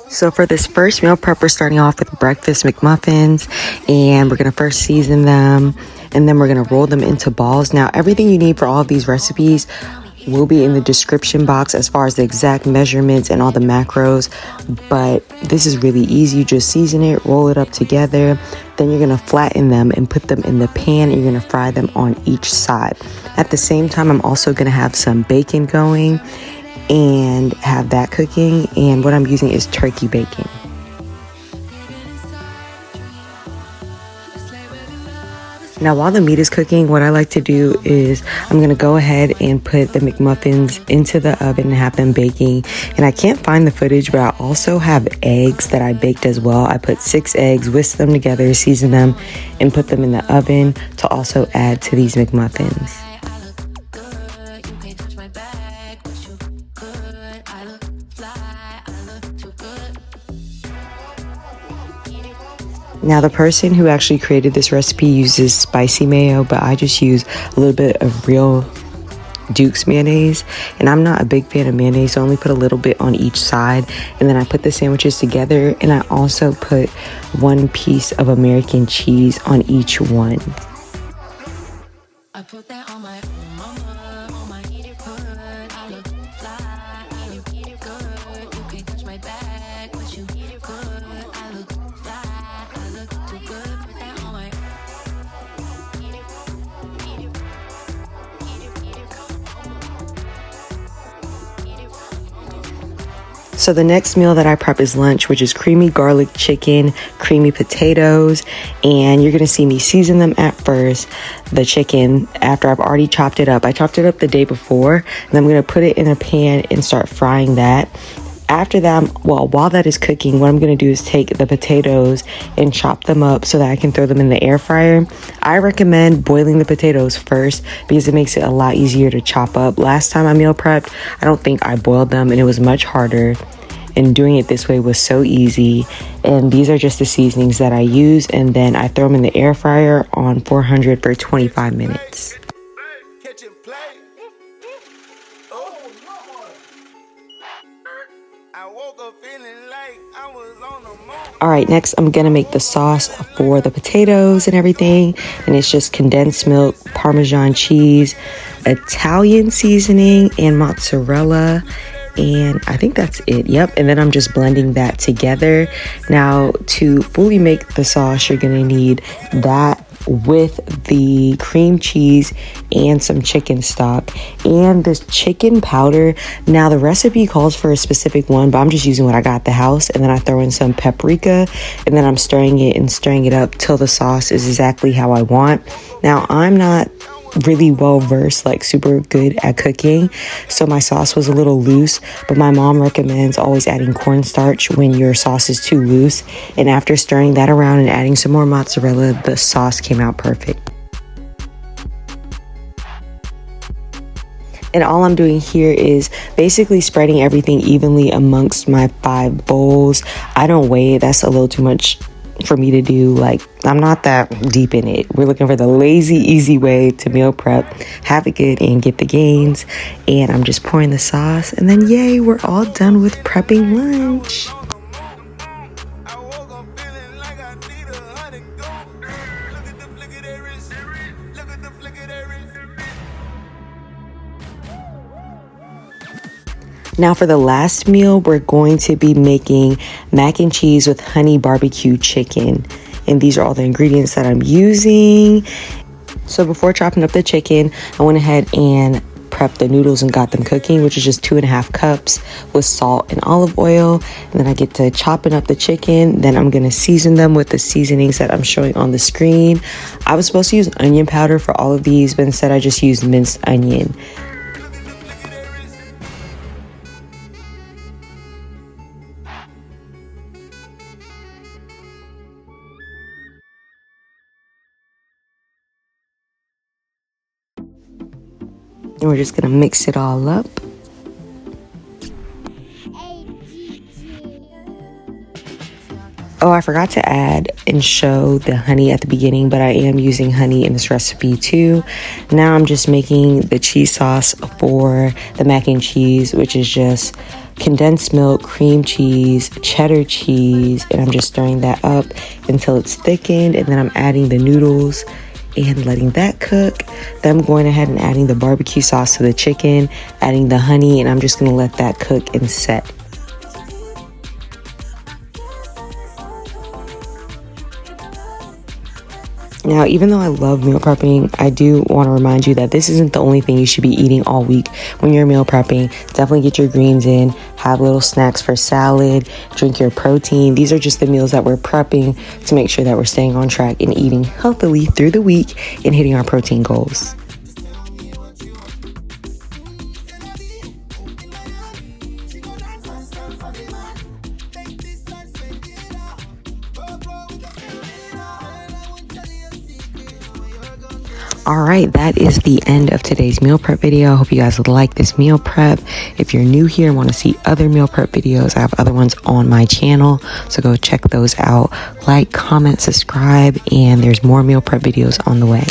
So for this first meal prep, we're starting off with breakfast McMuffins, and we're going to first season them, and then we're going to roll them into balls. Now, everything you need for all of these recipes will be in the description box as far as the exact measurements and all the macros, but this is really easy. You just season it, roll it up together, then you're going to flatten them and put them in the pan, and you're going to fry them on each side. At the same time, I'm also going to have some bacon going and have that cooking, and what I'm using is turkey bacon. Now, while the meat is cooking, what I like to do is I'm going to go ahead and put the McMuffins into the oven and have them baking. And I can't find the footage, but I also have eggs that I baked as well. I put 6 eggs, whisked them together, seasoned them, and put them in the oven to also add to these McMuffins. Now, the person who actually created this recipe uses spicy mayo, but I just use a little bit of real Duke's mayonnaise, and I'm not a big fan of mayonnaise, so I only put a little bit on each side, and then I put the sandwiches together, and I also put 1 piece of American cheese on each one. I put that on my mama, on my eat it good, I look fly, you eat it good, you can't touch my bag, but you eat it good, I look fly, I look too good, put that on my eat it, eat it, eat it, eat it, eat it. So the next meal that I prep is lunch, which is creamy garlic chicken, creamy potatoes, and you're gonna see me season them at first, the chicken, after I've already chopped it up. I chopped it up the day before, and I'm gonna put it in a pan and start frying that. After that, while that is cooking, what I'm gonna do is take the potatoes and chop them up so that I can throw them in the air fryer. I recommend boiling the potatoes first because it makes it a lot easier to chop up. Last time I meal prepped, I don't think I boiled them, and it was much harder. And doing it this way was so easy. And these are just the seasonings that I use, and then I throw them in the air fryer on 400 for 25 minutes. All right, next I'm gonna make the sauce for the potatoes and everything, and it's just condensed milk, Parmesan cheese, Italian seasoning, and mozzarella. And I think that's it. Yep. And then I'm just blending that together. Now, to fully make the sauce, you're going to need that with the cream cheese and some chicken stock and this chicken powder. Now, the recipe calls for a specific one, but I'm just using what I got at the house. And then I throw in some paprika, and then I'm stirring it up till the sauce is exactly how I want. Now, I'm not really well versed, like super good at cooking, so my sauce was a little loose, but my mom recommends always adding cornstarch when your sauce is too loose. And after stirring that around and adding some more mozzarella, the sauce came out perfect. And all I'm doing here is basically spreading everything evenly amongst my 5 bowls. I don't weigh it, that's a little too much for me to do. Like, I'm not that deep in it. We're looking for the lazy, easy way to meal prep, have it good, and get the gains. And I'm just pouring the sauce, and then yay, we're all done with prepping lunch. Now for the last meal, we're going to be making mac and cheese with honey barbecue chicken. And these are all the ingredients that I'm using. So before chopping up the chicken, I went ahead and prepped the noodles and got them cooking, which is just 2.5 cups with salt and olive oil. And then I get to chopping up the chicken. Then I'm going to season them with the seasonings that I'm showing on the screen. I was supposed to use onion powder for all of these, but instead I just used minced onion. And we're just going to mix it all up. Oh, I forgot to add and show the honey at the beginning, but I am using honey in this recipe too. Now I'm just making the cheese sauce for the mac and cheese, which is just condensed milk, cream cheese, cheddar cheese, and I'm just stirring that up until it's thickened, and then I'm adding the noodles and letting that cook. Then I'm going ahead and adding the barbecue sauce to the chicken, adding the honey, and I'm just going to let that cook and set. Now, even though I love meal prepping, I do want to remind you that this isn't the only thing you should be eating all week when you're meal prepping. Definitely get your greens in, have little snacks for salad, drink your protein. These are just the meals that we're prepping to make sure that we're staying on track and eating healthily through the week and hitting our protein goals. All right, that is the end of today's meal prep video. I hope you guys like this meal prep. If you're new here and want to see other meal prep videos, I have other ones on my channel, so go check those out. Like, comment, subscribe, and there's more meal prep videos on the way.